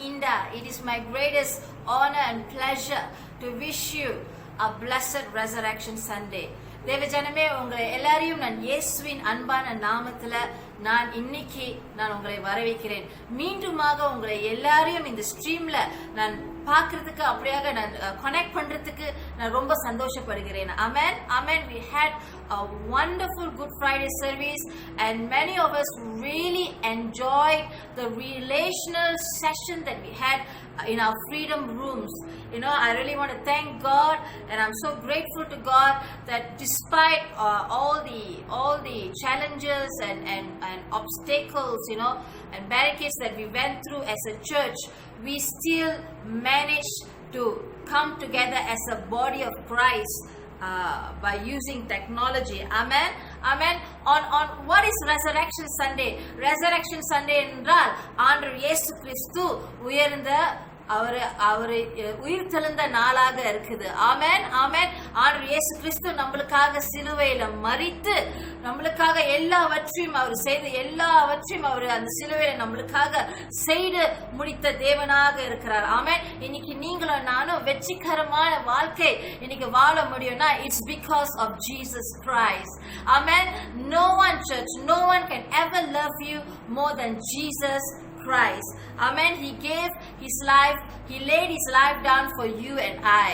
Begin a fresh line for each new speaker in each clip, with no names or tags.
Inda. It is my greatest honor and pleasure to wish you a blessed Resurrection Sunday. தேவஜனமே, உங்களை எல்லாரையும் நான் இயேசுவின் அன்பான நாமத்துல நான் இன்னைக்கு உங்களை வரவேற்கிறேன். மீண்டுமாக உங்களை எல்லாரையும் இந்த ஸ்ட்ரீம்ல நான் பார்க்கிறதுக்கு, அப்படியாக நான் கனெக்ட் பண்றதுக்கு நான் ரொம்ப சந்தோஷப்படுகிறேன். Amen. Amen. We had a wonderful Good Friday service and many of us really enjoyed the relational session that we had in our freedom rooms. You know, I really want to thank God, and I'm so grateful to God that despite all the challenges and obstacles, you know, and barricades that we went through as a church, we still managed to come together as a body of Christ by using technology. Amen. Amen. On what is Resurrection Sunday? Resurrection Sunday என்றால் ஆண்டவர் இயேசு கிறிஸ்து அவரு உயிர் தெழுந்த நாளாக இருக்குது. ஆமென். ஆமென். ஆண்டவர் இயேசு கிறிஸ்து நம்மளுக்காக சிலுவையில மரித்து நம்மளுக்காக எல்லாவற்றையும் அவர் அந்த சிலுவையில நம்மளுக்காக செய்து முடித்த தேவனாக இருக்கிறார். ஆமென். இன்னைக்கு நீங்களும் நானும் வெற்றிகரமான வாழ்க்கை இன்னைக்கு வாழ முடியும்னா it's because of Jesus Christ. Amen. No one, church, no one can ever love you more than Jesus Christ. Amen. He gave his life, he laid his life down for you and I.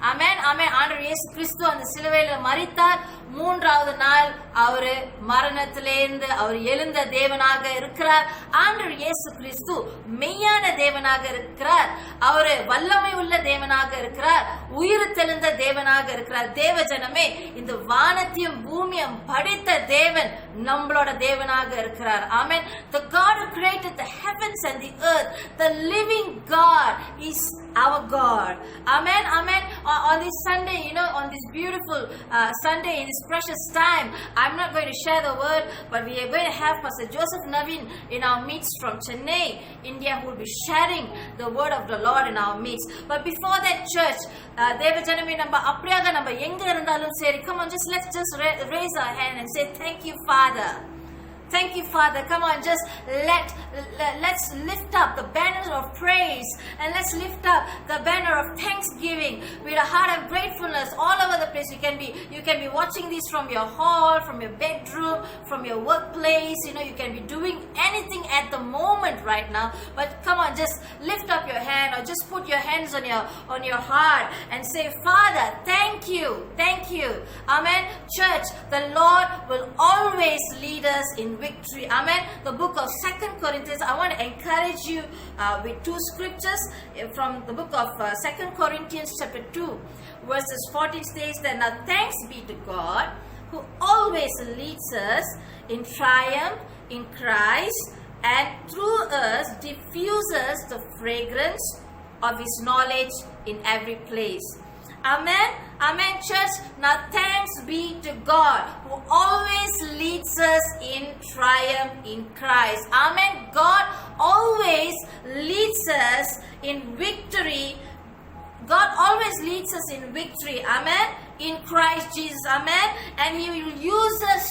Amen. Amen. ஆண்டவர் இயேசு கிறிஸ்து அந்த சிலுவையில மரித்தார். மூன்றாவது நாள் அவரு மரணத்திலிருந்து அவர் எழுந்த தேவனாக இருக்கிறார். ஆண்டவர் இயேசு கிறிஸ்து மெய்யான தேவனாக இருக்கிறார். அவரு வல்லமை உள்ள தேவனாக இருக்கிறார். உயிர் தெழுந்த தேவனாக இருக்கிறார். தேவஜனமே, இந்த வானத்தையும் பூமியும் படைத்த தேவன் நம்மளோட தேவனாக இருக்கிறார். Amen. The God who created the heavens and the earth, the living God is our God. Amen. Amen. On this Sunday, you know, on this beautiful Sunday, in this precious time, I'm not going to share the word, but we are going to have Pastor Joseph Navin in our midst from Chennai, India, who will be sharing the word of the Lord in our midst. But before that, church, தேவஜனமே, நம்ம அப்படியாக நம்ம எங்க இருந்தாலும் சரி, come on, let's just raise our hand and say thank you, Father. Thank you, Father. Come on, just let's lift up the banner of praise, and let's lift up the banner of thanksgiving with a heart of gratefulness all over the place. You can be watching this from your hall, from your bedroom, from your workplace. You know, you can be doing anything at the moment right now. But come on, just lift up your hand, or just put your hands on your heart and say, Father, thank you, thank you. Amen. Church, the Lord will always lead us in victory. Amen. The book of 2 Corinthians, I want to encourage you with two scriptures from the book of 2 Corinthians chapter 2 verses 14 states that, now thanks be to God who always leads us in triumph in Christ, and through us diffuses the fragrance of his knowledge in every place. Amen. Amen, church. Now thanks be to God who always leads us in triumph in Christ. Amen. God always leads us in victory. God always leads us in victory. Amen. In Christ Jesus. Amen. And he will use us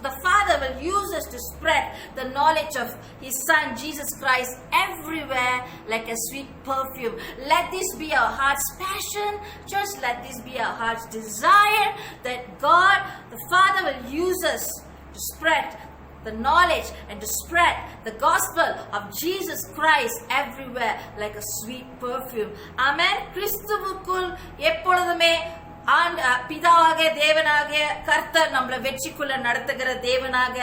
the Father will use us to spread the knowledge of his Son Jesus Christ everywhere like a sweet perfume. Let this be our heart's passion. Just let this be our heart's desire, that God the Father will use us to spread the knowledge and to spread the gospel of Jesus Christ everywhere like a sweet perfume. Amen. கிறிஸ்துவுக்குள் எப்பொழுதுமே பிதாவாக தேவனாக கர்த்தர் நம்மள வெற்றிக்குள்ள நடத்துகிற தேவனாக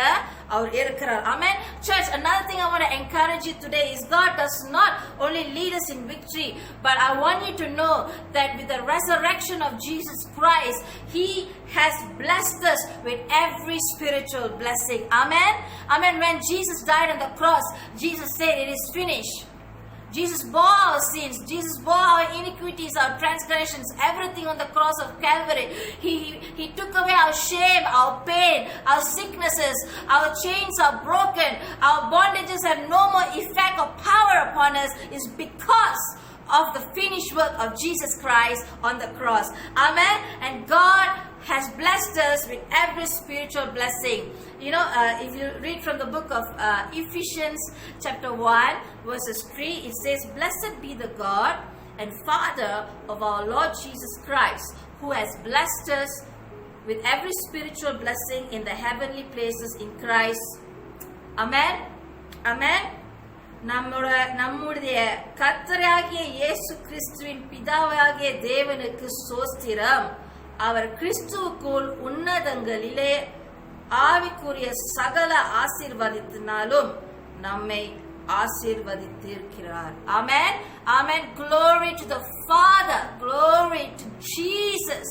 அவர் இருக்கிறார். Amen. Church, another thing I want to encourage you today is God does not only lead us in victory, but I want you to know that with the resurrection of Jesus Christ, he has blessed us with every spiritual blessing. Amen. Amen. When Jesus died on the cross, Jesus said it is finished. Jesus bore our sins. Jesus bore our iniquities, our transgressions, everything on the cross of Calvary. He took away our shame, our pain, our sicknesses. Our chains are broken. Our bondages have no more effect or power upon us. It's because of the finished work of Jesus Christ on the cross. Amen. And God has blessed us with every spiritual blessing. You know, if you read from the book of Ephesians chapter 1 verses 3, it says, "Blessed be the God and Father of our Lord Jesus Christ, who has blessed us with every spiritual blessing in the heavenly places in Christ." Amen. Amen. நம்முடைய கர்த்தராகிய இயேசு கிறிஸ்துவின் பிதாவாகிய தேவனுக்கு ஸ்தோத்திரம். அவர் கிறிஸ்துவுக்குள் உன்னதங்களிலே ஆவிக்குரிய சகல ஆசீர்வாதத்தினாலும் நம்மை ஆசீர்வதித்திருக்கிறார். Amen. Amen. Glory to the Father. Glory to Jesus.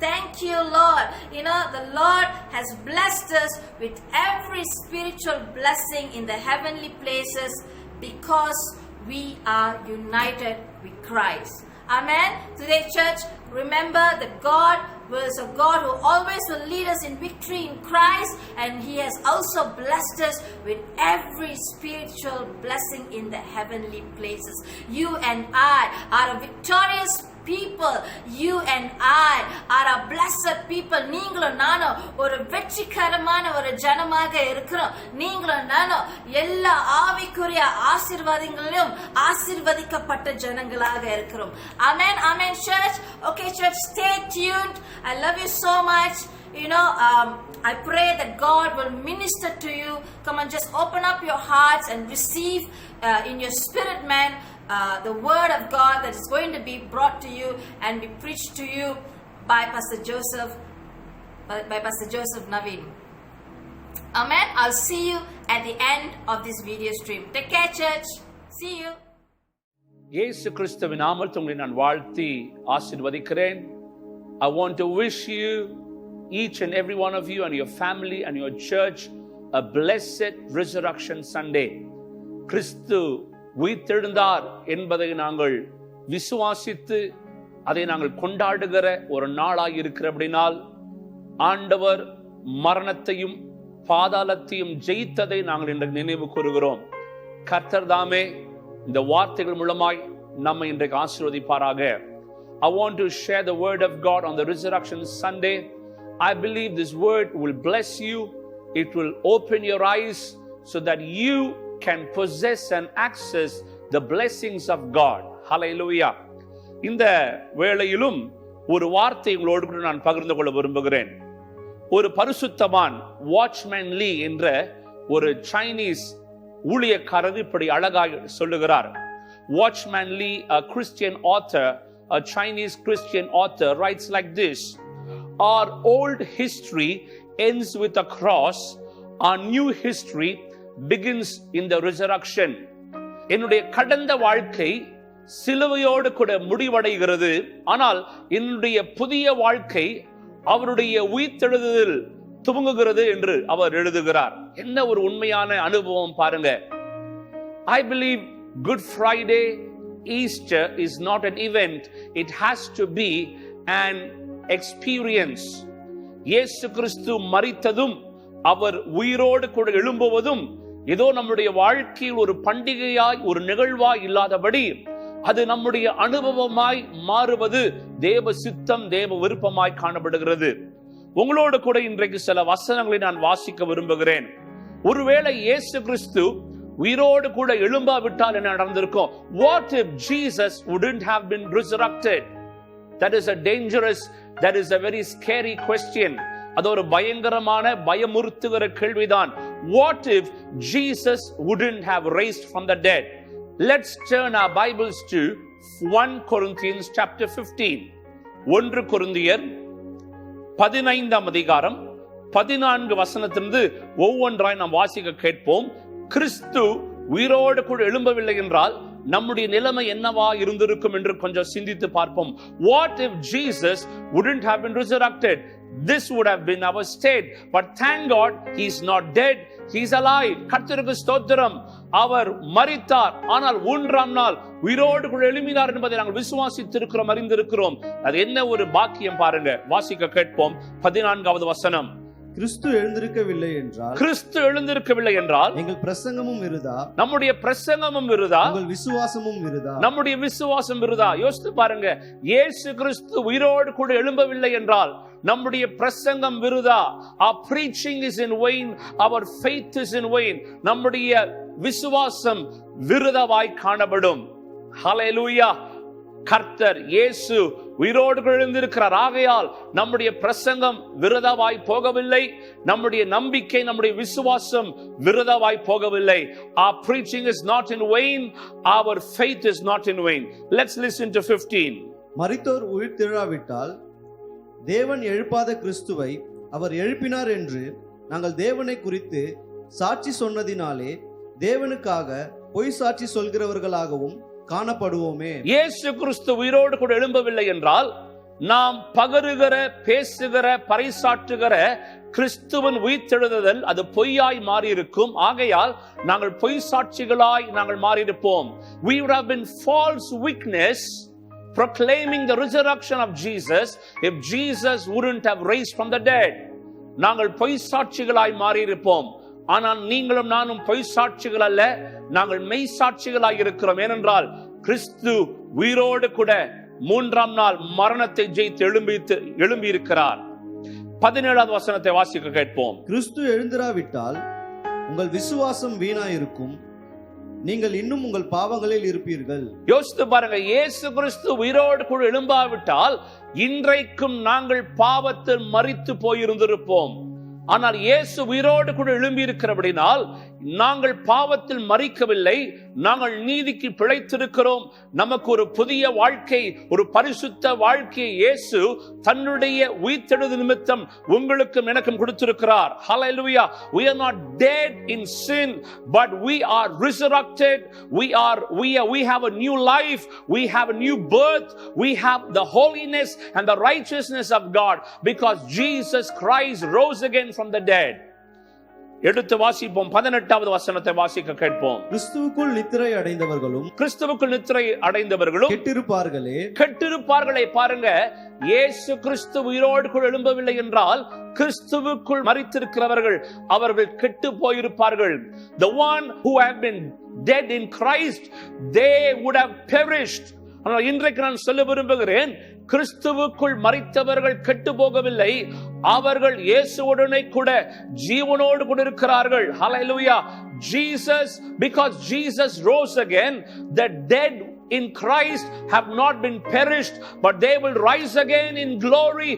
Thank you, Lord. You know, the Lord has blessed us with every spiritual blessing in the heavenly places because we are united with Christ. Amen. Today, church, remember that God is a God who always will lead us in victory in Christ, and He has also blessed us with every spiritual blessing in the heavenly places. You and I are a victorious people. You and I are a blessed people. நீங்களும் நானும் ஒரு வெற்றிகரமான ஒரு ஜனமாக இருக்கிறோம். நீங்களும் நானும் எல்லா ஆவிக்குரிய ஆசீர்வாதங்களிலும் ஆசீர்வதிக்கப்பட்ட ஜனங்களாக இருக்கிறோம். Amen. Amen, church. Okay, church, stay tuned. I love you so much. You know, I pray that God will minister to you. Come on, just open up your hearts and receive in your spirit, man, the word of God that is going to be brought to you and be preached to you by Pastor Joseph Naveen. Amen. I'll see you at the end of this video stream. Take care, church. See you.
இயேசு கிறிஸ்துவின் நாமத்தில் உங்களை நான் வாழ்த்தி ஆசீர்வதிக்கிறேன். I want to wish you, each and every one of you and your family and your church, a blessed Resurrection Sunday. கிறிஸ்து உயிர்த்தெழுந்தார் என்பதை நாங்கள் விசுவாசித்து அதை நாங்கள் கொண்டாடுகிற ஒரு நாளாய் இருக்கிறபடினால், ஆண்டவர் மரணத்தையும் பாதாளத்தையும் ஜெயித்ததை நாங்கள் இன்றைக்கு நினைவு கூறுகிறோம். கர்த்தர் தாமே இந்த வார்த்தைகள் மூலமாய் நம்மை இன்றைக்கு ஆசீர்வதிப்பாராக. I want to share the word of God on the Resurrection Sunday. I believe this word will bless you. It will open your eyes so that you can possess and access the blessings of God. Hallelujah. இந்த வேளையிலும் ஒரு வார்த்தை உங்களோடு கூட நான் பகிர்ந்து கொள்ள விரும்புகிறேன். ஒரு பரிசுத்தவான் வாட்ச்மேன் லீ என்ற ஒரு சைனீஸ் ஊழியக்காரர் இப்படி அழகாக சொல்லுகிறார். Watchman Lee, a Christian author, a Chinese Christian author, writes like this: "Our old history ends with a cross. Our new history begins in the resurrection." என்னுடைய கடந்த வாழ்க்கை சிலுவையோடு கூட முடிவடைகிறது, ஆனால் என்னுடைய புதிய வாழ்க்கை அவருடைய உயிர்த்தெழுதலில் துவங்குகிறது என்று அவர் எழுதுகிறார். என்ன ஒரு உண்மையான அனுபவம் பாருங்க. I believe Good Friday, Easter is not an event. It has to be an experience. இயேசு கிறிஸ்து மரித்ததும் அவர் உயிரோடு கூட எழும்புவதும் ஏதோ நம்முடைய வாழ்க்கையில் ஒரு பண்டிகையாய் ஒரு நிகழ்வாய் இல்லாதபடி அது நம்முடைய அனுபவமாய் மாறுவது தேவ சித்தம், தேவ விருப்பமாய் காணப்படுகிறது. உங்களோடு கூட இன்றைக்கு சில வசனங்களை நான் வாசிக்க விரும்புகிறேன். ஒருவேளை இயேசு கிறிஸ்து உயிரோடு கூட எழும்பாவிட்டால் என்ன நடந்திருக்கும்? What if Jesus wouldn't have been resurrected? That is a dangerous, that is a very scary question. அது ஒரு பயங்கரமான பயமுறுத்துகிற கேள்விதான். What if Jesus wouldn't have raised from the dead? Let's turn our Bibles to 1 Corinthians chapter 15. 1 கொரிந்தியர் 15ஆம் அதிகாரம் 14 வசனத்திலிருந்து ஒவ்வொன்றாய் நாம் வாசிக்க கேட்போம். கிறிஸ்து உயிரோடு கூட எழும்பவில்லை என்றால் நம்முடைய நிலைமை என்னவா இருந்திருக்கும் என்று கொஞ்சம் சிந்தித்து பார்ப்போம். What if Jesus wouldn't have been resurrected? This would have been our state. But thank God he is not dead, he is alive. கர்த்தருக்கு ஸ்தோத்திரம். அவர் மரித்தார், ஆனால் 3ஆம் நாள் உயிரோடு கூட எழும்பினார் என்பதை நாங்கள் விசுவாசித்திருக்கிறோம், அறிந்திருக்கிறோம். அது என்ன ஒரு பாக்கியம் பாருங்க. வாசிக்க கேட்போம். 14வது வசனம்.
கிறிஸ்து எழுந்திருக்கவில்லை என்றால் எங்கள் பிரசங்கமும் விருதா, நம்முடைய பிரசங்கமும் விருதா, உங்கள் விசுவாசமும் விருதா, நம்முடைய விசுவாசம் விருதா. யோசித்து பாருங்க, இயேசு கிறிஸ்து உயிரோடு கூட எழும்பவில்லை என்றால்
நம்முடைய பிரசங்கம் விருதா. Our preaching is in vain, our faith is in vain. நம்முடைய விசுவாசம் விருதாவாய் காணப்படும். ஹல்லேலூயா. கர்த்தர் இயேசு உயிரோடு எழுந்திருக்கிறார். ஆகையால் நம்முடைய பிரசங்கம் விருதாவாய் போகவில்லை, நம்முடைய நம்பிக்கை நம்முடைய விசுவாசம் விருதாவாய் போகவில்லை. Our preaching is not in vain, our faith is not in vain. Let's listen to 15.
மரித்தோர் உயிர்த்தெழாவிட்டால் தேவன் எழுப்பாத கிறிஸ்துவை அவர் எழுப்பினார் என்று நாங்கள் தேவனை குறித்து சாட்சி சொன்னதினாலே தேவனுக்காக பொய் சாட்சி சொல்கிறவர்களாகவும் காணப்படுவோமே.
இயேசு கிறிஸ்து உயிரோடு கூட எழும்பவில்லை என்றால் நாம் பகருகிற, பேசுகிற, பறைசாற்றுகிற கிறிஸ்துவின் உயிர்த்தெழுதல் அது பொய்யாய் மாறி இருக்கும். ஆகையால் நாங்கள் பொய் சாட்சிகளாய் நாங்கள் மாறியிருப்போம். We would have been false witness proclaiming the resurrection of Jesus if Jesus wouldn't have raised from the dead. நாங்கள் பொய் சாட்சிகளாய் மாறியிருப்போம். ஆனால் நீங்களும் நானும் பொய் சாட்சிகள் அல்ல, நாங்கள் மெய் சாட்சிகளாய் இருக்கிறோம். ஏனென்றால் கிறிஸ்து உயிரோடு கூட 3ஆம் நாள் மரணத்தை ஜெயித்து எழும்பி இருக்கிறார். 17வது வசனத்தை வாசிக்க கேட்போம்.
கிறிஸ்து எழுந்திராவிட்டால் உங்கள் விசுவாசம் வீணாயிருக்கும், நீங்கள் இன்னும் உங்கள் பாவங்களில் இருப்பீர்கள்.
யோசித்து பாருங்க, இயேசு கிறிஸ்து உயிரோடு கூட எழும்பாவிட்டால் இன்றைக்கும் நாங்கள் பாவத்தில் மரித்து போயிருந்திருப்போம். ஆனால் இயேசு உயிரோடு கூட எழும்பி இருக்கிறபடினால் நாங்கள் பாவத்தில் மரிக்கவில்லை, நாங்கள் நீதிக்கு பிழைத்திருக்கிறோம். நமக்கு ஒரு புதிய வாழ்க்கை, ஒரு பரிசுத்த வாழ்க்கையை இயேசு தன்னுடைய உயிர்த்தெழுதல் நிமித்தம் உங்களுக்கும் எனக்கும் கொடுத்திருக்கிறார். Hallelujah. We are not dead in sin, but we are resurrected. We have a new life, we have a new birth, we have the holiness and the righteousness of God because Jesus Christ rose again from the dead. எடுத்து வாசிப்போம். 18வது வசனத்தை வாசிக்க கேட்போம்.
கிறிஸ்துவுக்குள் நித்திரை அடைந்தவர்களும்
கெட்டிருப்பார்களே. பாருங்க, இயேசு கிறிஸ்து உயிரோடு கூட எழும்பவில்லை என்றால் கிறிஸ்துவுக்குள் மரித்திருக்கிறவர்கள் அவர்கள் கெட்டு போயிருப்பார்கள். The one who have been dead in Christ, they would have perished. ஆனால் இன்றைக்கு நான் சொல்ல விரும்புகிறேன், கிறிஸ்துவுக்குள் மரித்தவர்கள் கெட்டு போகவில்லை, அவர்கள் இயேசுவுடனே கூட ஜீவனோடு கூட இருக்கிறார்கள். Hallelujah. Because Jesus rose again, the dead in Christ have not been perished, but they will rise again in glory.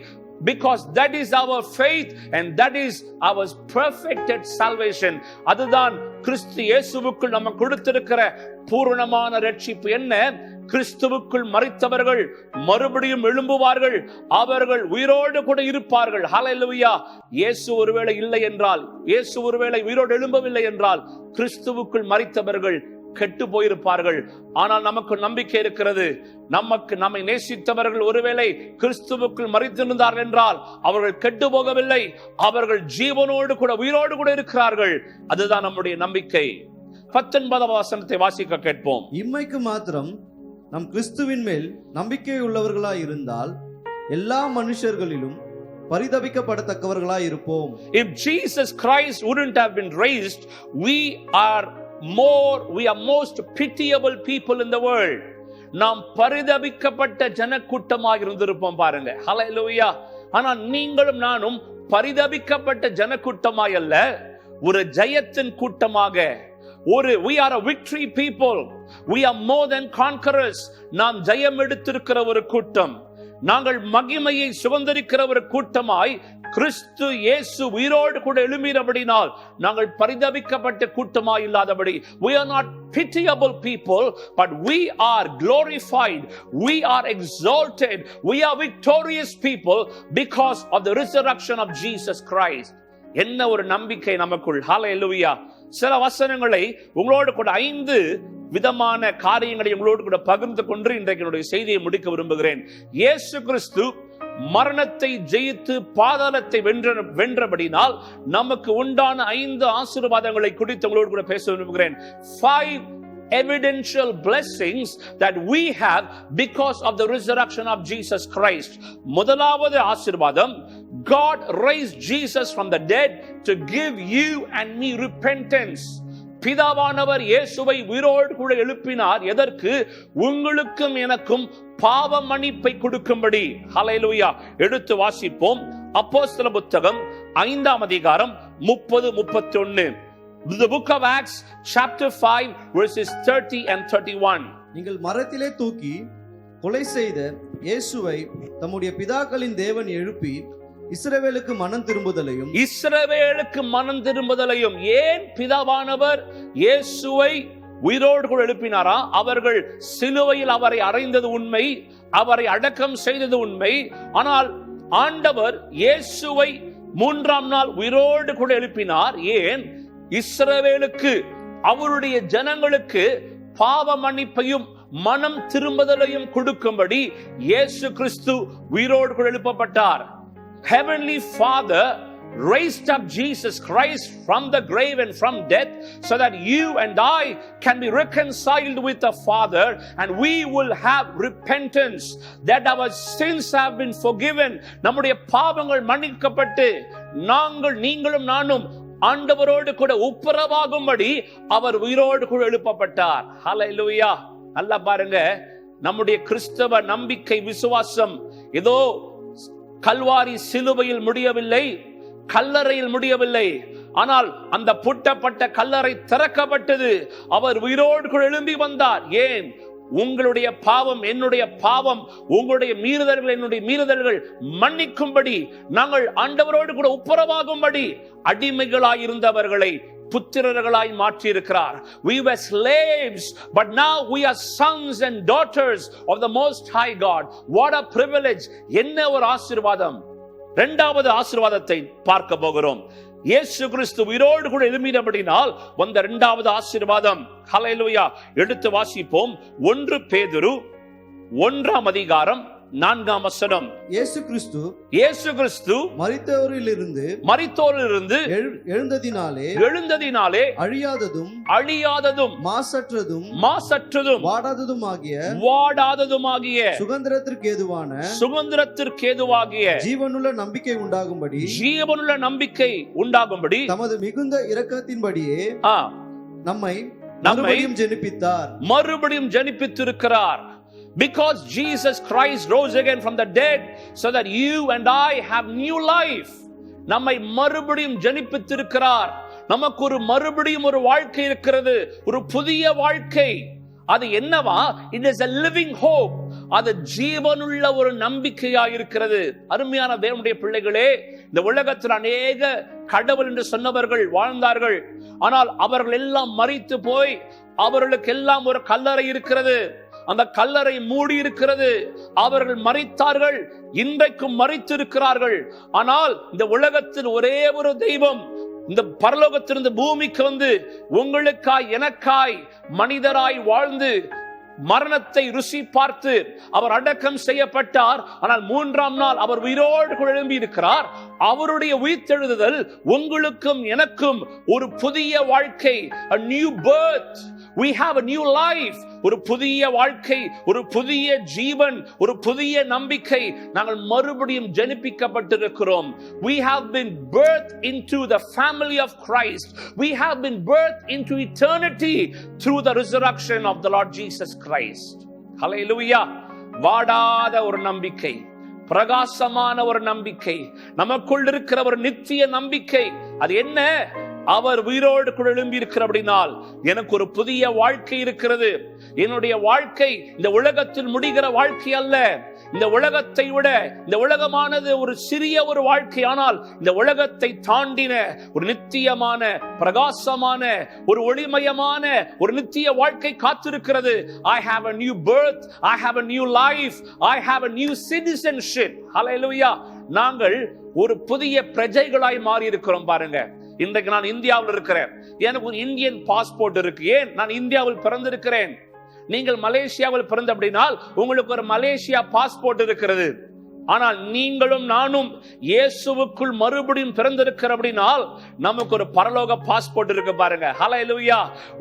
Because that is our faith and that is our perfected salvation. அதுதான் கிறிஸ்து இயேசுவுக்குள் நமக்கு கொடுத்திருக்கிற பூரணமான ரட்சிப்பு. என்ன? கிறிஸ்துவுக்குள் மரித்தவர்கள் மறுபடியும் எழும்புவார்கள், அவர்கள் உயிரோடு கூட இருப்பார்கள். ஹல்லேலூயா. இயேசு ஒருவேளை இல்லை என்றால், இயேசு ஒருவேளை உயிரோடு எழும்பவில்லை என்றால் கிறிஸ்துவுக்குள் மரித்தவர்கள் கெட்டு போயிருப்பார்கள். ஆனால் நமக்கு நம்பிக்கை இருக்கிறது. நம்மை நேசித்தவர்கள் ஒருவேளை கிறிஸ்துவுக்குள் மரித்திருந்தார்கள் என்றால் அவர்கள் கெட்டு போகவில்லை, அவர்கள் ஜீவனோடு கூட உயிரோடு கூட இருக்கிறார்கள். அதுதான் நம்முடைய நம்பிக்கை. 19வது வசனத்தை வாசிக்க கேட்போம்.
இம்மைக்கு மாத்திரம் நம் கிறிஸ்துவின் மேல் நம்பிக்கை உள்ளவர்களாய் இருந்தால் எல்லா மனுஷர்களிலும் பரிதபிக்கப்படத்தக்கவர்களாய் இருப்போம்.
If Jesus Christ wouldn't have been raised, we are most pitiable people in the world. நாம் பரிதபிக்கப்பட்ட ஜனக்கூட்டமாக இருந்திருப்போம். பாருங்க. ஹல்லேலூயா. ஆனா நீங்களும் நானும் பரிதபிக்கப்பட்ட ஜனக்கூட்டமாய் அல்ல, ஒரு ஜெயத்தின் கூட்டமாக, we are a victory people. We are more than conquerors. நாம் ஜெயம் எடுத்திருக்கிற ஒரு கூட்டம், நாங்கள் மகிமையை சுதந்தரிக்கிற ஒரு கூட்டமாய் கிறிஸ்து இயேசு உயிரோடு கூட எழும்பினபடினால் நாங்கள் பரிதபிக்கப்பட்ட கூட்டமாய் இல்லாதபடி. We are not pitiable people, but we are glorified, we are exalted, we are victorious people because of the resurrection of Jesus Christ. என்ன ஒரு நம்பிக்கை நமக்குள். ஹல்லேலூயா. சில வசனங்களை உங்களோடு கூட 5 விதமான காரியங்களை உங்களோடு கூட பகிர்ந்து கொண்டு இன்றைக்கு என்னுடைய செய்தியை முடிக்க விரும்புகிறேன். இயேசு கிறிஸ்து மரணத்தை ஜெயித்து பாதாளத்தை வென்றபடினால் நமக்கு உண்டான 5 ஆசீர்வாதங்களை குறித்து உங்களோடு கூட பேச விரும்புகிறேன். 5 evidential blessings that we have because of the resurrection of Jesus Christ. முதலாவது ஆசீர்வாதம், God raised Jesus from the dead to give you and me repentance. பிதாவானவர் இயேசுவை உயிரோடு கூட எழுப்பினார். எதற்கு? உங்களுக்கும் எனக்கும் பாவ மன்னிப்பை கொடுக்கும்படி. ஹல்லேலூயா. எடுத்து வாசிப்போம். அப்போஸ்தல புத்தகம் 5ஆம் அதிகாரம் 30-31. The book of Acts chapter 5 verses 30 and 31.
நீங்கள் மரத்திலே தூக்கி கொலை செய்த இயேசுவை தம்முடைய பிதாக்களின் தேவன் எழுப்பி இஸ்ரவேலுக்கு மனம் திரும்புதலையும் ஏன் பிதாவானவர் இயேசுவை உயிரோடு கூட எழுப்பினாரா? அவர்கள் சிலுவையில் அவரை அறைந்தது உண்மை, அவரை அடக்கம் செய்தது உண்மை. ஆனால் ஆண்டவர் இயேசுவை 3ஆம் நாள் உயிரோடு கூட எழுப்பினார். ஏன்? இஸ்ரவேலுக்கு, அவருடைய ஜனங்களுக்கு பாவ மன்னிப்பையும் மனம் திரும்புதலையும் கொடுக்கும்படி இயேசு கிறிஸ்து உயிரோடு கூட எழுப்பப்பட்டார். Heavenly Father raised up Jesus Christ from the grave and from death so that you and I can be reconciled with the Father, and we will have repentance, that our sins have been forgiven. நம்முடைய பாவங்கள் மன்னிக்கப்பட்டு நீங்களும் நானும் ஆண்டவரோடு கூட ஒப்புரவாகும்படி அவர் உயிரோடு கூட எழுப்பப்பட்டார். ஹல்லேலூயா. நல்லா பாருங்க, நம்முடைய கிறிஸ்தவ நம்பிக்கை விசுவாசம் ஏதோ கல்வாரி சிலுவையில் முடியவில்லை, கல்லறையில் முடியவில்லை. ஆனால் அந்த பூட்டப்பட்ட கல்லறை திறக்கப்பட்டது. அவர் உயிரோடு கூட எழும்பி வந்தார். ஏன்? உங்களுடைய பாவம் என்னுடைய பாவம், உங்களுடைய மீறுதல்கள் என்னுடைய மீறுதல்கள் மன்னிக்கும்படி, நாங்கள் ஆண்டவரோடு கூட ஒப்புரவாகும்படி அடிமைகளாயிருந்தவர்களை புத்திரர்களாய் மாற்றி இருக்கிறார். We were slaves, but now we are sons and daughters of the Most High God. What a privilege! என்ன ஒரு ஆசீர்வாதம். இரண்டாவது ஆசீர்வாதத்தை பார்க்க போகிறோம். இயேசு கிறிஸ்து உயிரோடு கூட எழும்பினபடினால் வந்த இரண்டாவது ஆசீர்வாதம். ஹல்லேலூயா. எடுத்து வாசிப்போம். 1 பேதுரு 1ஆம் அதிகாரம் 4ஆம் வசனம். இயேசு கிறிஸ்து மரித்தோரிலிருந்து எழுந்ததினாலே அழியாததும் மாசற்றதும் வாடாததுமாகிய சுதந்திரத்திற்கு ஏதுவாகிய ஜீவனுள்ள நம்பிக்கை உண்டாகும்படி தமது மிகுந்த இரக்கத்தின்படியே நம்மை மறுபடியும் ஜெனிப்பித்திருக்கிறார். Because Jesus Christ rose again from the dead, so that you and I have new life. நம்மை மறுபடியும் ஜெனிப்பித்திருக்கிறார். நமக்கு ஒரு மறுபடியும் ஒரு வாழ்க்கை இருக்கிறது, ஒரு புதிய வாழ்க்கை. அது என்னவா? It is a living hope. அது ஜீவனுள்ள ஒரு நம்பிக்கையாக இருக்கிறது. அருமையான தேவனுடைய பிள்ளைகளே, இந்த உலகத்தில் அநேக கடவுள் என்று சொன்னவர்கள் வாழ்ந்தார்கள். ஆனால் அவர்கள் எல்லாம் மரித்து போய் அவர்களுக்கு எல்லாம் ஒரு கல்லறை இருக்கிறது. அந்த கல்லறை மூடி இருக்கிறது. அவர்கள் மரித்தார்கள், இன்றைக்கும் மரித்திருக்கிறார்கள். ஆனால் இந்த உலகத்தில் ஒரே ஒரு தெய்வம் இந்த பரலோகத்திலிருந்து பூமிக்கு வந்து உங்களுக்காய் எனக்காய் மனிதராய் வாழ்ந்து மரணத்தை ருசி பார்த்து அவர் அடக்கம் செய்யப்பட்டார். ஆனால் 3ஆம் நாள் அவர் உயிரோடு எழும்பி இருக்கிறார். அவருடைய உயிர்த்தெழுதல் உங்களுக்கும் எனக்கும் ஒரு புதிய வாழ்க்கை, a new birth. We have a new life. ஒரு புதிய வாழ்க்கை, ஒரு புதிய ஜீவன், ஒரு புதிய நம்பிக்கை. நாங்கள் மறுபடியும் ஜெனிப்பிக்கப்பட்டிருக்கிறோம். We have been birthed into the family of Christ. We have been birthed into eternity through the resurrection of the Lord Jesus Christ. Hallelujah. வாடாத ஒரு நம்பிக்கை, பிரகாசமான ஒரு நம்பிக்கை, நமக்குள் இருக்கிற ஒரு நித்திய நம்பிக்கை. அது என்ன? அவர் உயிரோடு கூட எழும்பி இருக்கிறபடினால் எனக்கு ஒரு புதிய வாழ்க்கை இருக்கிறது. என்னுடைய வாழ்க்கை இந்த உலகத்தில் முடிகிற வாழ்க்கை அல்ல. இந்த உலகத்தை விட இந்த உலகமானது ஒரு சிறிய ஒரு வாழ்க்கை. ஆனால் இந்த உலகத்தை தாண்டின ஒரு நித்தியமான பிரகாசமான ஒரு ஒளிமயமான ஒரு நித்திய வாழ்க்கை காத்திருக்கிறது. I have a new birth, I have a new life, I have a new citizenship. Hallelujah. நாங்கள் ஒரு புதிய பிரஜைகளாய் மாறி இருக்கிறோம். பாருங்க, இன்றைக்கு நான் இந்தியாவில் இருக்கிறேன், எனக்கு ஒரு இந்தியன் பாஸ்போர்ட் இருக்கு. ஏன்? நான் இந்தியாவில் பிறந்திருக்கிறேன். நீங்கள் மலேசியாவில் பிறந்த அப்படினால் உங்களுக்கு ஒரு மலேசியா பாஸ்போர்ட் இருக்கிறது. ஆனால் நீங்களும் நானும் இயேசுவுக்குள் மறுபடியும் பிறந்திருக்கிற அப்படினால் நமக்கு ஒரு பரலோக பாஸ்போர்ட் இருக்கு. பாருங்க, ஹல்லேலூயா.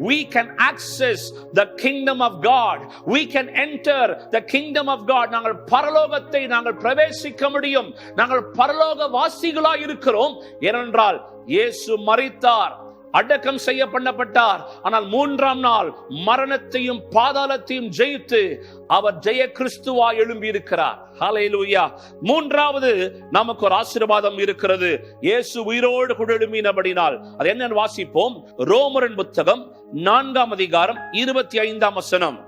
We can access the kingdom of God. We can enter the kingdom of God. நாங்கள் பரலோகத்தை நாங்கள் பிரவேசிக்க முடியும். நாங்கள் பரலோக வாசிகளாய் இருக்கிறோம். ஏனென்றால் இயேசு மரித்தார், அடக்கம் செய்ய பண்ணப்பட்டார். ஆனால் 3ஆம் நாள் மரணத்தையும் பாதாளத்தையும் ஜெயித்து அவர் ஜெய கிறிஸ்துவா எழும்பி இருக்கிறார். ஹல்லேலூயா. 3வது நமக்கு ஒரு ஆசீர்வாதம் இருக்கிறது. இயேசு உயிரோடு கூட எழும்பினபடினால் அது என்னன்னு வாசிப்போம். ரோமரின் புத்தகம் 4ஆம் அதிகாரம் 25ஆம் வசனம்.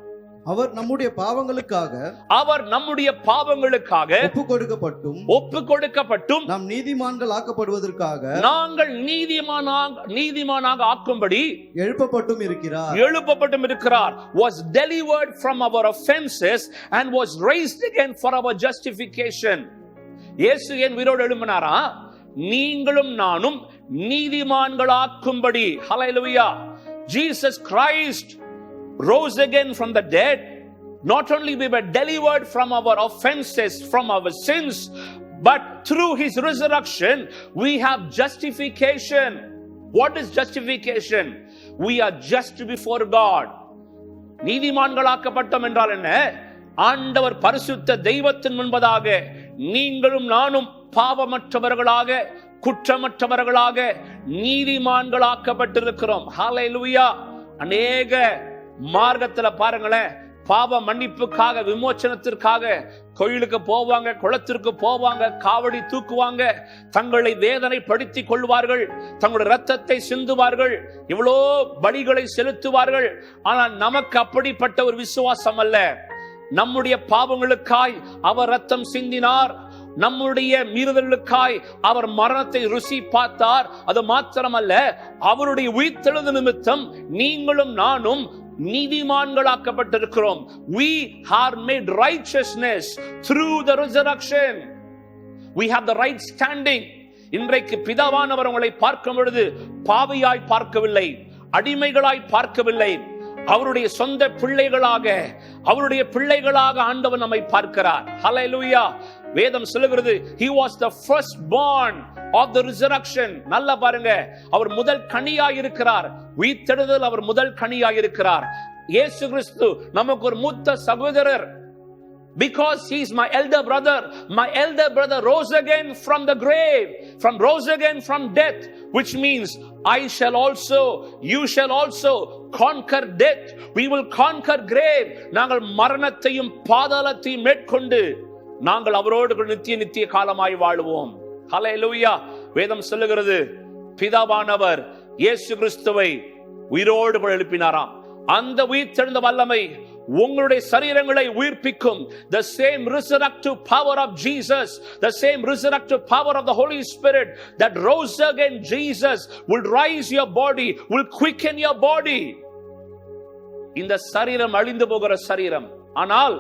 அவர் நம்முடைய பாவங்களுக்காக ஒப்பு கொடுக்கப்பட்டும் நாம் நீதிமான்கள் ஆக்கப்படுவதற்காக
நாங்கள் நீதிமானாக ஆக்கும்படி எழுப்பப்பட்டும் இருக்கிறார். was delivered from our offenses and was raised again for our justification. இயேசு ஏன் உயிரோடு எழும்பினாரா? நீங்களும் நானும் நீதிமான்களாக்கும்படி. ஹல்லேலூயா. Jesus Christ rose again from the dead. Not only we were delivered from our offenses, from our sins, but through his resurrection we have justification. What is justification? We are just before God. நீதிமான்களாக்கப்பட்டோம் என்றால் என்ன? ஆண்டவர் பரிசுத்த தெய்வத்தின் முன்பதாக நீங்களும் நானும் பாவமற்றவர்களாக குற்றமற்றவர்களாக நீதிமான்களாக்கப்பட்டிருக்கிறோம். ஹல்லேலூயா. அநேக மார்க்கத்துல பாருங்களேன், பாவ மன்னிப்புக்காக விமோச்சனத்திற்காக கோயிலுக்கு போவாங்க, குளத்திற்கு போவாங்க, காவடி தூக்குவாங்க, தங்களை வேதனை படுத்திக் கொள்வார்கள், தங்களுடைய ரத்தத்தை சிந்துவார்கள், இவ்வளோ பலிகளை செலுத்துவார்கள். ஆனால் நமக்கு அப்படிப்பட்ட ஒரு விசுவாசம் அல்ல. நம்முடைய பாவங்களுக்காய் அவர் ரத்தம் சிந்தினார், நம்முடைய மீறுதலுக்காய் அவர் மரணத்தை ருசி பார்த்தார். அது மாத்திரமல்ல, அவருடைய உயிர்த்தெழுதல் நிமித்தம் நீங்களும் நானும் நீதிமான்களாக்கப்பட்டிருக்கிறோம். We are made righteousness through the resurrection. We have the right standing. இன்றைக்கு பிதாவானவர் உங்களை பார்க்கும் பொழுது பாவியாய் பார்க்கவில்லை, அடிமைகளாய் பார்க்கவில்லை, அவருடைய சொந்த பிள்ளைகளாக ஆண்டவர் நம்மை பார்க்கிறார். ஹல்லேலூயா. வேதம் சொல்லுகிறது he was the first born of the resurrection. நல்லா பாருங்க, அவர் முதல் கனியாய் இருக்கிறார். உயிர்த்தெழுதல் அவர் முதல் கனியாய் இருக்கிறார். இயேசு கிறிஸ்து நமக்கு ஒரு மூத்த சகோதரர். Because he is my elder brother rose again from the grave, rose again from death, which means you shall also conquer death. We will conquer grave. நாங்கள் மரணத்தையும் பாதாளத்தையும் மேற்கொண்டு நாங்கள் அவரோடு நித்திய காலமாய் வாழ்வோம். ஹல்லேலூயா. வேதம் சொல்லுகிறது பிதாவானவர் இயேசு கிறிஸ்துவை உயிரோடு எழுப்பினாராம். அந்த உயிர்த்தெழுந்த வல்லமை உங்களுடைய சரீரங்களை உயிர்ப்பிக்கும். The same resurrective power of Jesus, the same resurrective power of the Holy Spirit that rose again Jesus will rise your body, will quicken your body. இந்த சரீரம் அழிந்து போகிற சரீரம், ஆனால்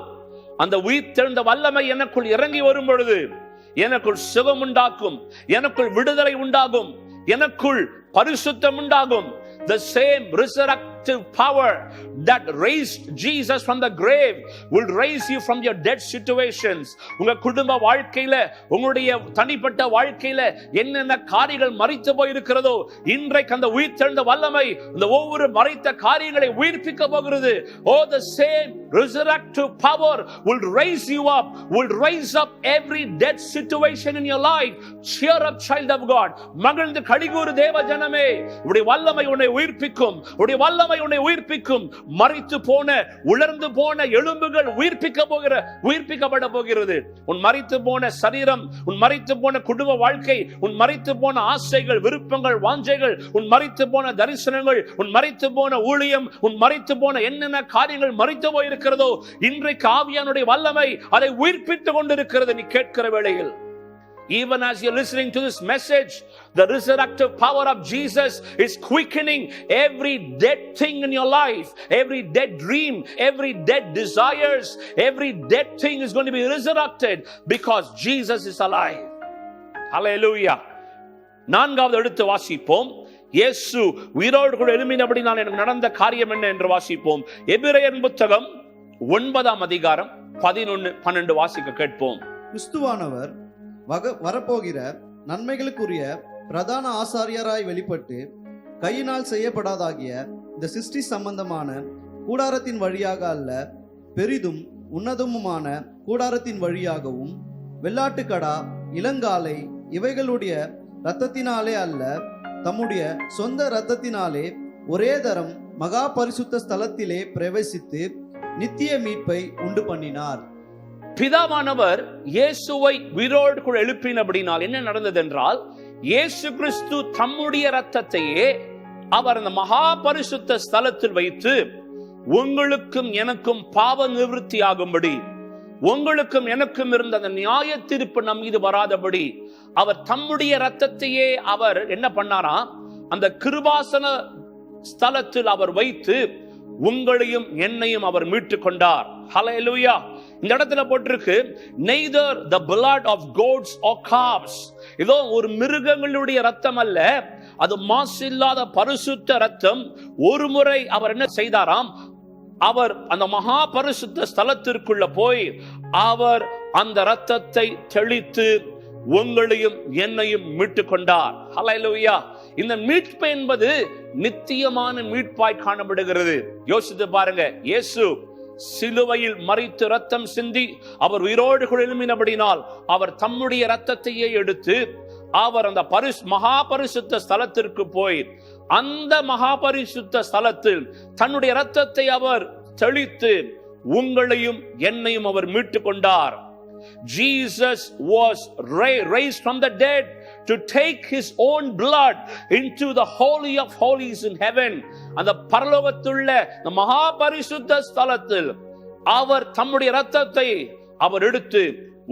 அந்த உயிர்த்தெழுந்த வல்லமை எனக்குள் இறங்கி வரும் பொழுது எனக்குள் சுகம் உண்டாகும், எனக்குள் விடுதலை உண்டாகும், எனக்குள் பரிசுத்தம் உண்டாகும். The same resurrective power that raised Jesus from the grave will raise you from your dead situations. உங்க குடும்ப வாழ்க்கையில, உங்களுடைய தனிப்பட்ட வாழ்க்கையில என்னென்ன காரியங்கள் மரித்து போயிருக்கிறதோ, இன்றைக்கு அந்த உயிர்த்தெழுந்த வல்லமை இந்த ஒவ்வொரு மரித்த காரியங்களை உயிர்ப்பிக்க போகிறது. Oh, the same resurrective power will raise you up, will raise up every dead situation in your life. Cheer up, child of God. மகிழ்ந்து களிகூரு தேவ ஜனமே, உடைய வல்லமை உன்னை உயிர்ப்பிக்கும், உடைய வல்லமை உன்னை உயிர்ப்பிக்கும். மரித்து போன உலர்ந்து போன எலும்புகள் உயிர்ப்பிக்கப்பட போகிறது. உன் மரித்து போன சரீரம், உன் மரித்து போன குடும்ப வாழ்க்கை, உன் மரித்து போன ஆசைகள், விருப்பங்கள், வாஞ்சைகள், உன் மரித்து போன தரிசனங்கள், உன் மரித்து போன ஊழியம், உன் மரித்து போன என்னென்ன காரியங்கள் மரித்து போயிருக்கிறதோ, இன்றைக்கு ஆவியானுடைய வல்லமை அதை உயிர்ப்பித்துக் கொண்டிருக்கிறது. நீ கேட்கிற வேளையில், even as you're listening to this message, the resurrective power of Jesus is quickening every dead thing in your life, every dead dream, every dead desires, every dead thing is going to be resurrected because Jesus is alive. Hallelujah. நான்காவது எடுத்து வாசிப்போம். இயேசு உயிரோடு கூட எழும்பினபடினால் எனக்கு நடந்த காரியம் என்ன என்று வாசிப்போம். எபிரேயர் புத்தகம் 9ஆம் அதிகாரம் 11-12 வாசிக்க கேட்போம்.
கிறிஸ்துவானவர் வரப்போகிற நன்மைகளுக்குரிய பிரதான ஆசாரியராய் வெளிப்பட்டு கையினால் செய்யப்படாதாகிய இந்த சிருஷ்டி சம்பந்தமான கூடாரத்தின் வழியாக அல்ல, பெரிதும் உன்னதமுமான கூடாரத்தின் வழியாகவும் வெள்ளாட்டுக்கடா, இளங்காலை இவைகளுடைய இரத்தத்தினாலே அல்ல, தம்முடைய சொந்த இரத்தத்தினாலே ஒரே தரம் மகா பரிசுத்த ஸ்தலத்திலே பிரவேசித்து நித்திய மீட்பை உண்டு பண்ணினார்.
பிதாவானவர் இயேசுவை உயிரோடு கூட எழுப்பினபடினால் என்ன நடந்தது என்றால், இயேசு கிறிஸ்து தம்முடைய இரத்தத்தையே அவர் அந்த மகா பரிசுத்த ஸ்தலத்தில் வைத்து உங்களுக்கும் எனக்கும் பாவ நிவர்த்தி ஆகும்படி, உங்களுக்கும் எனக்கும் இருந்த அந்த நியாய தீர்ப்பு நம் மீது வராதபடி அவர் தம்முடைய இரத்தத்தையே அவர் என்ன பண்ணாராம், அந்த கிருபாசன ஸ்தலத்தில் அவர் வைத்து உங்களையும் என்னையும் அவர் மீட்டுக் கொண்டார். ஹல்லேலூயா. இந்த இடத்துல போட்டிருக்கு, neither the blood of goats or calves. இதோ ஒரு மிருகங்களுடைய ரத்தம் அல்ல, அது மாசில்லாத பரிசுத்த ரத்தம். ஒரு முறை அவர் என்ன செய்தாராம், அவர் அந்த மகா பரிசுத்த ஸ்தலத்திற்குள்ள போய் அவர் அந்த இரத்தத்தை தெளித்து உங்களையும் என்னையும் மீட்டுக் கொண்டார். ஹல்லேலூயா. இந்த மீட்பு என்பது நித்தியமான மீட்பாய் காணப்படுகிறது. யோசித்து பாருங்க, இயேசு சிலுவையில் மரித்து ரத்தம் சிந்தி அவர் உயிரோடு எழும்பினபடினால் அவர் தம்முடைய இரத்தத்தையே எடுத்து அவர் அந்த மகா பரிசுத்த ஸ்தலத்திற்கு போய் அந்த மகா பரிசுத்த ஸ்தலத்தில் தன்னுடைய இரத்தத்தை அவர் தெளித்து உங்களையும் என்னையும் அவர் மீட்டுக் கொண்டார். Jesus was raised from the dead to take his own blood into the holy of holies in heaven. அந்த பரலோகத்துள்ள மகா பரிசுத்த ஸ்தலத்தில் அவர் தம்முடைய இரத்தத்தை அவர் எடுத்து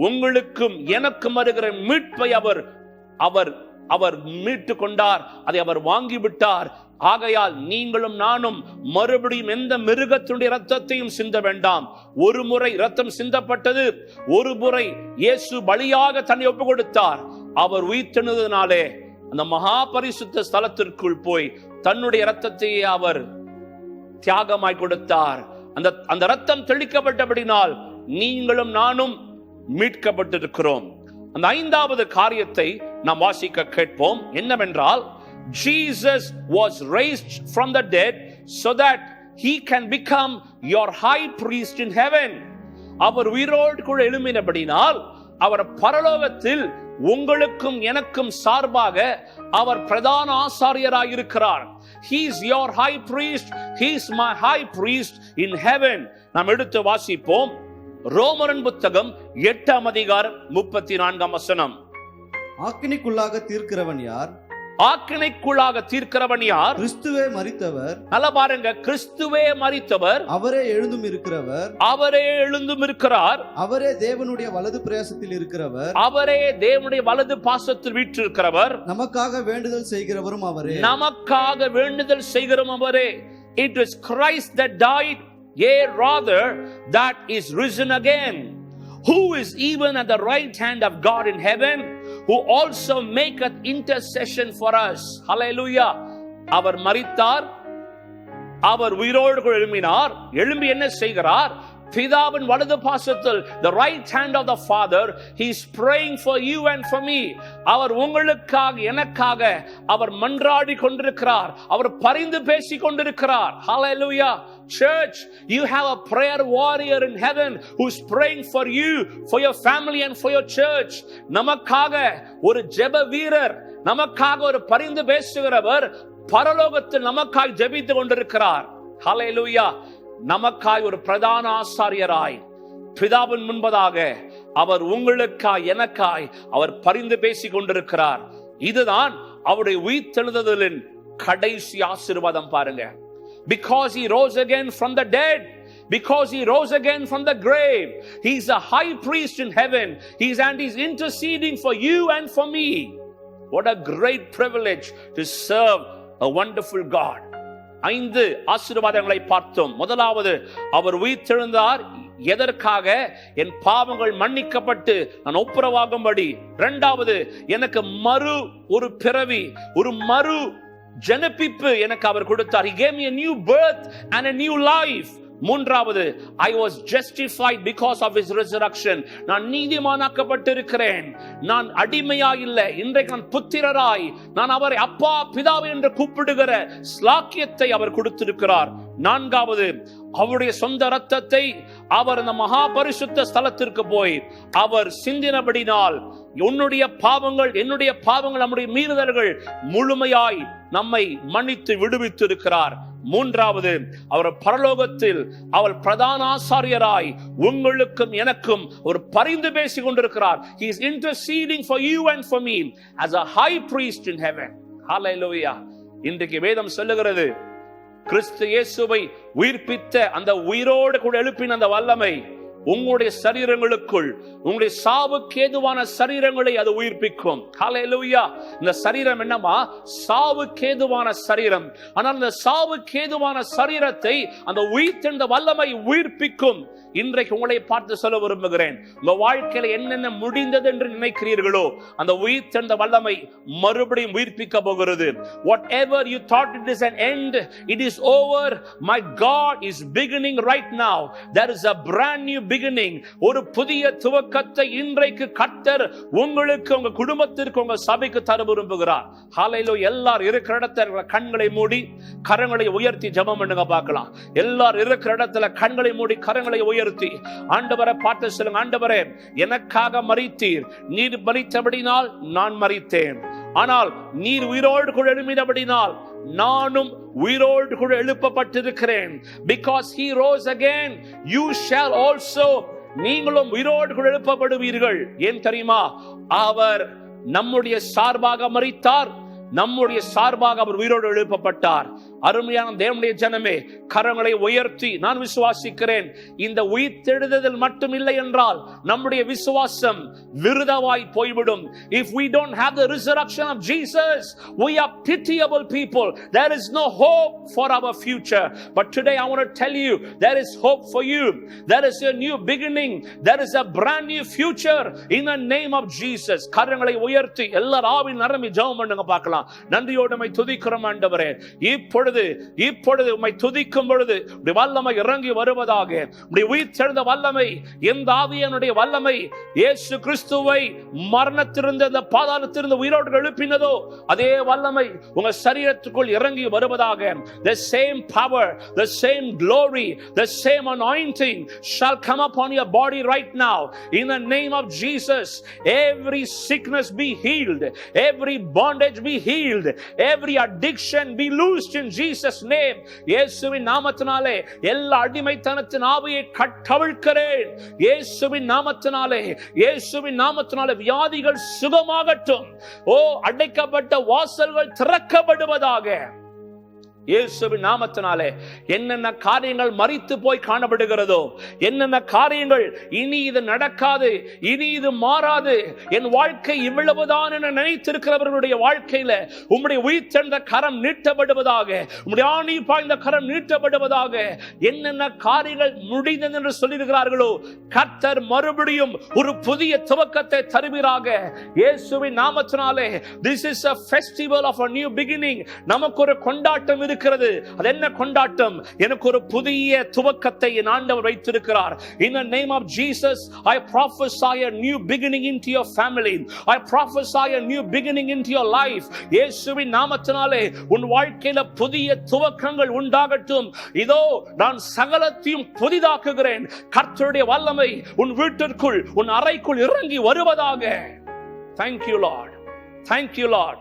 உங்களுக்கும் எனக்கும் வருகிற மீட்பை அவர் மீட்டுக் கொண்டார். அதை அவர் வாங்கிவிட்டார். ஆகையால் நீங்களும் நானும் மறுபடியும் எந்த மிருகத்தினுடைய இரத்தத்தையும் சிந்த வேண்டாம். ஒரு முறை இரத்தம் சிந்தப்பட்டது, ஒரு முறை இயேசு பலியாக தன்னை ஒப்பு கொடுத்தார். அவர் உயிர்த்தெழுந்ததினாலே அந்த மகா பரிசுத்த ஸ்தலத்திற்குள் போய் தன்னுடைய இரத்தத்தையே அவர் தியாகமாய் கொடுத்தார். அந்த இரத்தம் தெளிக்கப்பட்டபடினால் நீங்களும் நானும் மீட்கப்பட்டிருக்கிறோம். அந்த ஐந்தாவது காரியத்தை நாம் வாசிக்க கேட்போம். என்னவென்றால், Jesus was raised from the dead so that he can become your high priest in heaven. அவர் உயிரோடு கூட எழும்பினபடினால் அவர் பரலோகத்தில் உங்களுக்கும் எனக்கும் சார்பாக அவர் பிரதான ஆசாரியராய் இருக்கிறார். He is your high priest, he is my high priest in heaven. நாம் எடுத்து வாசிப்போம். ரோமரின் புத்தகம் 8ஆம் அதிகாரம் 34ஆம் வசனம்.
ஆக்கினைக்குள்ளாக தீர்க்கிறவன் யார்?
ஆக்கினைக்குள்ளாக தீர்க்கிறவன் யார்?
கிறிஸ்துவே மரித்தவர்.
நல்லா பாருங்க, கிறிஸ்துவே மரித்தவர்,
அவரே எழுந்தும் இருக்கிறவர்,
அவரே எழுந்தும் இருக்கிறார்,
அவரே தேவனுடைய வலது பிரயாசத்தில் இருக்கிறவர்,
அவரே தேவனுடைய வலது பாசத்தில் வீற்றிருக்கிறவர்,
நமக்காக வேண்டுதல் செய்கிறவரும் அவரே,
நமக்காக வேண்டுதல் செய்கிறவரும் அவரே. It is Christ that died, yea rather that is risen again, who is even at the right hand of God in heaven, who also maketh intercession for us. Hallelujah. அவர் மரித்தார், அவர் உயிரோடு எழும்பினார். எழும்பி என்ன செய்கிறார்? பிதாவின் வலது பாசத்தில், the right hand of the Father, he is praying for you and for me. அவர் உங்களுக்காக எனக்காக அவர் மன்றாடி கொண்டிருக்கிறார், அவர் பரிந்து பேசிக் கொண்டிருக்கிறார். Hallelujah. Church, you have a prayer warrior in heaven who is praying for you, for your family and for your church. நமக்காக ஒரு ஜெப வீரர், நமக்காக ஒரு பரிந்து பேசுகிறவர் பரலோகத்தில் நமக்காய் ஜெபித்து கொண்டிருக்கிறார். Hallelujah. நமக்காய் ஒரு பிரதான ஆசாரியராய் பிதாவின் முன்பதாக அவர் உங்களுக்காய் எனக்காய் அவர் பரிந்து பேசிக் கொண்டிருக்கிறார். இதுதான் அவருடைய உயிர்த்தெழுதலின் கடைசி ஆசீர்வாதம். பாருங்க, because he rose again from the dead, because he rose again from the grave, he is a high priest in heaven, he's interceding for you and for me. What a great privilege to serve a wonderful God. 5 ஆசீர்வாதங்களை பார்த்தோம். முதலாவது, அவர் உயிர்த்தெழுந்தார். எதற்காக? என் பாவங்கள் மன்னிக்கப்பட்டு நான் ஒப்புரவாகும்படி. இரண்டாவது, எனக்கு ஒரு பிறவி, ஒரு ஜனப்பிப்பு எனக்கு அவர் கொடுத்தார். He gave me a new birth and a new life. மூன்றாவது, I was justified because of his resurrection. நான் நீதிமானாக்கப்பட்டிருக்கிறேன். நான் அடிமையாய் இல்லை, இன்றைக்கு நான் புத்திரராய் நான் அவரை அப்பா பிதாவே என்று கூப்பிடுகிற ஸ்லாக்கியத்தை அவர் கொடுத்திருக்கிறார். நான்காவது, அவருடைய சொந்த இரத்தத்தை அவர் அந்த மகா பரிசுத்த ஸ்தலத்திற்கு போய் அவர் சிந்தினபடினால் உன்னுடைய பாவங்கள், என்னுடைய பாவங்கள், நம்முடைய மீறுதல்கள் முழுமையாய் நம்மை மன்னித்து விடுவித்து இருக்கிறார். மூன்றாவது, அவர் பரலோகத்தில் அவர் பிரதான ஆசாரியராய் உங்களுக்கும் எனக்கும் ஒரு பரிந்து பேசிக் கொண்டிருக்கிறார். He is interceding for you and for me as a high priest in heaven. Hallelujah. இன்றைக்கு வேதம் சொல்லுகிறது, கிறிஸ்து இயேசுவை உயிர்ப்பித்த அந்த உயிரோடு கூட எழுப்பின அந்த வல்லமை உங்களுடைய சரீரங்களுக்குள், உங்களுடைய சாவுக்கு ஏதுவான சரீரங்களை அது உயிர்ப்பிக்கும். ஹல்லேலூயா. இந்த சரீரம் என்னமா? சாவுக்கு ஏதுவான சரீரம். ஆனால் இந்த சாவுக்கு ஏதுவான சரீரத்தை அந்த உயிர்த்தெழுந்த வல்லமை உயிர்ப்பிக்கும். இன்றைக்கு உங்களை பார்த்து சொல்ல விரும்புகிறேன், உங்க வாழ்க்கையில என்னென்ன முடிந்தது என்று நினைக்கிறீர்களோ அந்த உயிர்த்தெழுந்த வல்லமை மறுபடியும் உயிர்ப்பிக்க போகிறது. Whatever you thought it is an end, it is over. My God is beginning right now. There is a brand new beginning. ஒரு புதிய துவக்கத்தை இன்றைக்கு கர்த்தர் உங்களுக்கு, உங்க குடும்பத்திற்கு, உங்க சபைக்கு தர விரும்புகிறார். ஹல்லேலூயா. எல்லாரும் இருக்கிற இடத்துல கண்களை மூடி கரங்களை உயர்த்தி ஜெபம் பண்ணுங்க பார்க்கலாம். எல்லாரும் இருக்கிற இடத்துல கண்களை மூடி கரங்களை உயர்த்தி ஆண்டவரை பார்த்து சொல்லுங்க, ஆண்டவரே எனக்காக மரித்தீர், நீர் மரித்தபடினால் நான் மரித்தேன். ஆனால் நீர் உயிரோடு கூட எழும்பினபடினால் நானும் உயிரோடு கூட எழுப்பப்பட்டிருக்கிறேன். Because he rose again, you shall also, நீங்களும் உயிரோடு கூட எழுப்பப்படுவீர்கள். ஏன் தெரியுமா? அவர் நம்முடைய சார்பாக மரித்தார், நம்முடைய சார்பாக அவர் உயிரோடு எழுப்பப்பட்டார். அருமையான தேவனுடைய ஜனமே, கரங்களை உயர்த்தி நான் விசுவாசிக்கிறேன், இந்த உயிர்த்தெழுதல் மட்டும் இல்லை என்றால் நம்முடைய விசுவாசம் விருதாவாய் போய்விடும். If we don't have the resurrection of Jesus, we are pitiable people. There is no hope for our future. But today I want to tell you, there is hope for you. There is a new beginning. There is a brand new future in the name of Jesus. கரங்களை உயர்த்தி எல்லாரும் ஆவியில் நிரம்பி ஜெபம் பண்ணுங்க பார்க்கலாம். நன்றியோடு உம்மை துதிக்கிறோம் ஆண்டவரே. இப்பொழுது உம்மை துதிக்கும் பொழுது உம்முடைய வல்லமை இறங்கி வருவதாக. உம்முடைய உயிர்த்தெழுந்த வல்லமை, எந்த ஆவியானுடைய வல்லமை இயேசு கிறிஸ்துவை மரணத்திலிருந்து, அந்த பாதாளத்திலிருந்து உயிரோடு எழுப்பினதோ அதே வல்லமை உங்க சரீரத்துக்குள் இறங்கி வருவதாக. The same power, the same glory, the same anointing shall come upon your body right now in the name of Jesus. Every sickness be healed, every bondage be healed, every addiction be loosed in Jesus name. இயேசுவின் நாமத்தினாலே எல்லா அடிமைத்தனத்தின் ஆவியை கட்டவிழ்க்கிறேன். இயேசுவின் நாமத்தினாலே, இயேசுவின் நாமத்தினாலே வியாதிகள் சுகமாகட்டும். அடைக்கப்பட்ட வாசல்கள் திறக்கப்படுவதாக. இயேசுவின் நாமத்தினாலே என்னென்ன காரியங்கள் மரித்து போய் காணப்படுகிறதோ, என்னென்ன காரியங்கள் இனி இது நடக்காது, இனி இது மாறாது, என் வாழ்க்கை இவ்வளவுதான் என நினைத்திருக்கிறவர்களுடைய வாழ்க்கையில உம்முடைய உயிர்த்தெழுந்த கரம் நீட்டப்படுவதாக, உம்முடைய ஆணி பாய்ந்த கரம் நீட்டப்படுவதாக. என்னென்ன காரியங்கள் முடிந்தது என்று சொல்லியிருக்கிறார்களோ கர்த்தர் மறுபடியும் ஒரு புதிய துவக்கத்தை தருவீராக. இயேசுவின் நாமத்தினாலே this is a festival of a new beginning. நமக்கு ஒரு கொண்டாட்டம் இருக்கிறது. அது என்ன கொண்டாட்டம்? எனக்கு ஒரு புதிய துவக்கத்தை என் ஆண்டவர் வைத்திருக்கிறார். In the name of Jesus, I prophesy a new beginning into your family. I prophesy a new beginning into your life. இயேசுவின் நாமத்தினாலே உன் வாழ்க்கையில புதிய துவக்கங்கள் உண்டாகட்டும். இதோ நான் சகலத்தையும் புதிதாக்குகிறேன். கர்த்தருடைய வல்லமை உன் வீட்டிற்குள், உன் அறைக்குள் இறங்கி வருவதாக. Thank you Lord. Thank you Lord.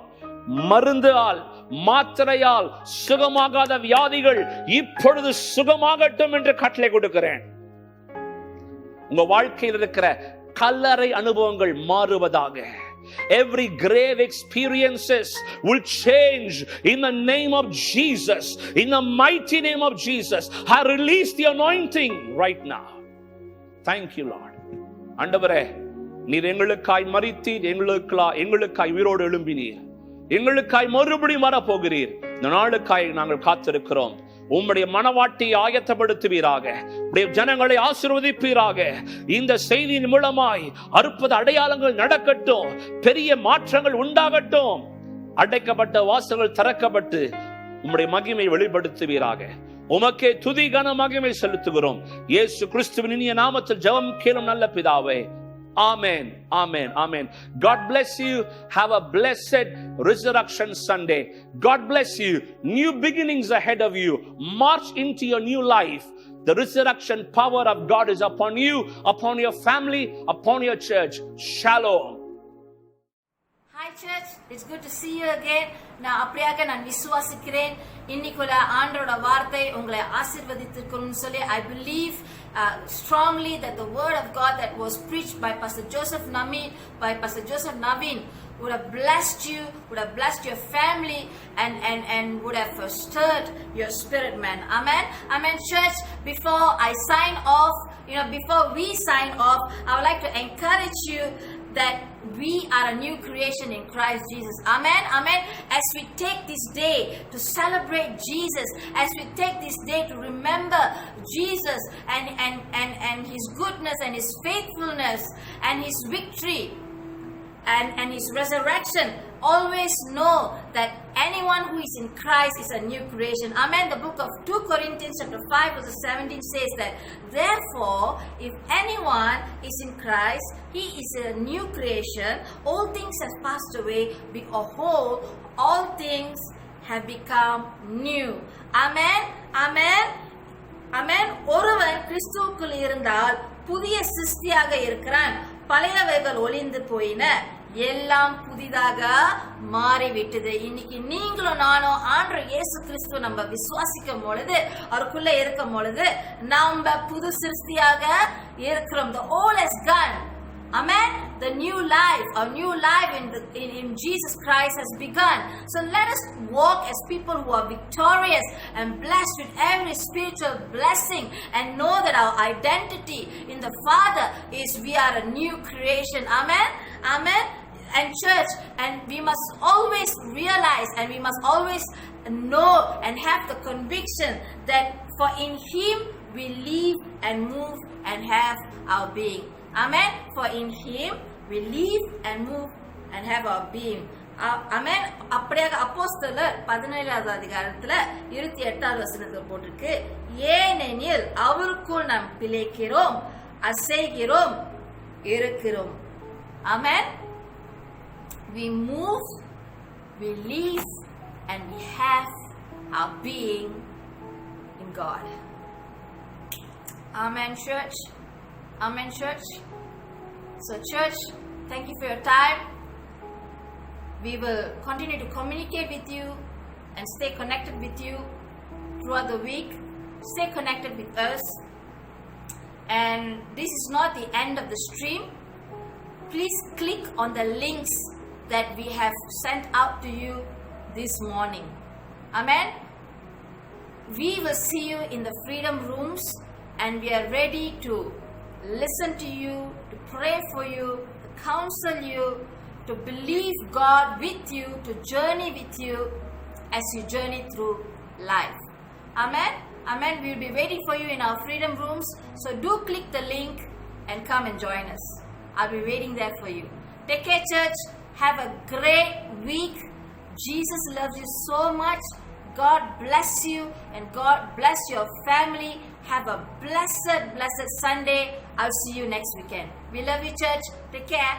மருந்தால், மாத்திரையால் சுகமாகாத வியாதிகள் இப்பொழுது சுகமாகட்டும் என்று கட்டளை கொடுக்கிறேன். உங்க வாழ்க்கையில் இருக்கிற கல்லறை அனுபவங்கள் மாறுவதாக. Every grave experiences will change in the name of Jesus. In the mighty name of Jesus, I release the anointing right now. Thank you Lord. ஆண்டவரே, நீர் எங்களுக்காய் மரித்தீர், எங்களுக்காய் உயிரோடு எழும்பினீர், எங்களுக்காய் மறுபடியும் வரப்போகிறீர். இந்த நாளுக்காய் நாங்கள் காத்திருக்கிறோம். உம்முடைய மனவாட்டியை ஆயத்தப்படுத்துவீராக, உம்முடைய ஜனங்களை ஆசீர்வதிப்பீராக. இந்த செய்தியின் மூலமாய் அற்புத அடையாளங்கள் நடக்கட்டும், பெரிய மாற்றங்கள் உண்டாகட்டும். அடைக்கப்பட்ட வாசல்கள் திறக்கப்பட்டு உம்முடைய மகிமை வெளிப்படுத்துவீராக. உமக்கே துதி கன மகிமை செலுத்துகிறோம். இயேசு கிறிஸ்துவின் இனிய நாமத்தில் ஜெபம் கேளும் நல்ல பிதாவே. Amen. Amen. Amen. God bless you. Have a blessed Resurrection Sunday. God bless you. New beginnings ahead of you. March into your new life.
The resurrection power of God is upon you, upon your family, upon your church. Shalom.
Hi church, it's good to see you again. நான் அப்படியாக நான் விசுவாசிக்கிறேன் இன்னைக்குள்ள ஆண்டவரோட வார்த்தை உங்களை ஆசீர்வதித்திருக்கும்னு சொல்லி I believe strongly that the word of God that was preached by Pastor Joseph Naveen would have blessed you, would have blessed your family, and would have stirred your spirit, man. Amen. Amen, church. Before I sign off, before we sign off, I would like to encourage you that we are a new creation in Christ Jesus. Amen. Amen. As we take this day to celebrate Jesus, as we take this day to remember Jesus and his goodness and his faithfulness and his victory and his resurrection, always know that anyone who is in Christ is a new creation. Amen. The book of 2 Corinthians chapter 5 verse 17 says that, therefore, if anyone is in Christ, he is a new creation. All things have passed away. Behold, all things have become new. Amen. Amen. Amen. ஒருவன் கிறிஸ்துவுக்குள் இருந்தால் புதிய சிருஷ்டியாக இருக்கிறான். பழையவைகள் ஒளிந்து போயின, எல்லாம் புதிதாக மாறிவிட்டது. இன்னைக்கு நீங்களும் நானும் ஆண்டவர் இயேசு கிறிஸ்து நம்ம விசுவாசிக்கும் பொழுது, அவருக்குள்ள இருக்கும் பொழுது நாம புது சிருஷ்டியாக இருக்கிறோம். The old has gone. Amen. The new life in Jesus Christ has begun. So let us walk as people who are victorious and blessed with every spiritual blessing, and know that our identity in the Father is we are a new creation. Amen. Amen. And church, and we must always realize and we must always know and have the conviction that for in Him we live and move and have our being. Amen. For in Him we live and move and have our being. Amen. அப்படியாக அப்போஸ்தலர் 17வது அதிகாரத்துல 28வது வசனத்துல போட்டிருக்கு, ஏனெனில் அவருக்குள் நாம் பிழைக்கிறோம், அசைகிறோம், இருக்கிறோம். Amen. We move, we live, and we have our being in God. Amen, church. Amen, church. So, church, thank you for your time. We will continue to communicate with you and stay connected with you throughout the week. Stay connected with us. And this is not the end of the stream. Please click on the links that we have sent out to you this morning. Amen. We will see you in the freedom rooms, and we are ready to listen to you, to pray for you, to counsel you, to believe God with you, to journey with you as you journey through life. Amen. Amen. We will be waiting for you in our freedom rooms. So do click the link and come and join us. I'll be waiting there for you. Take care, church. Have a great week. Jesus loves you so much. God bless you and God bless your family. Have a blessed Sunday. I'll see you next weekend. We love you, church. Take care.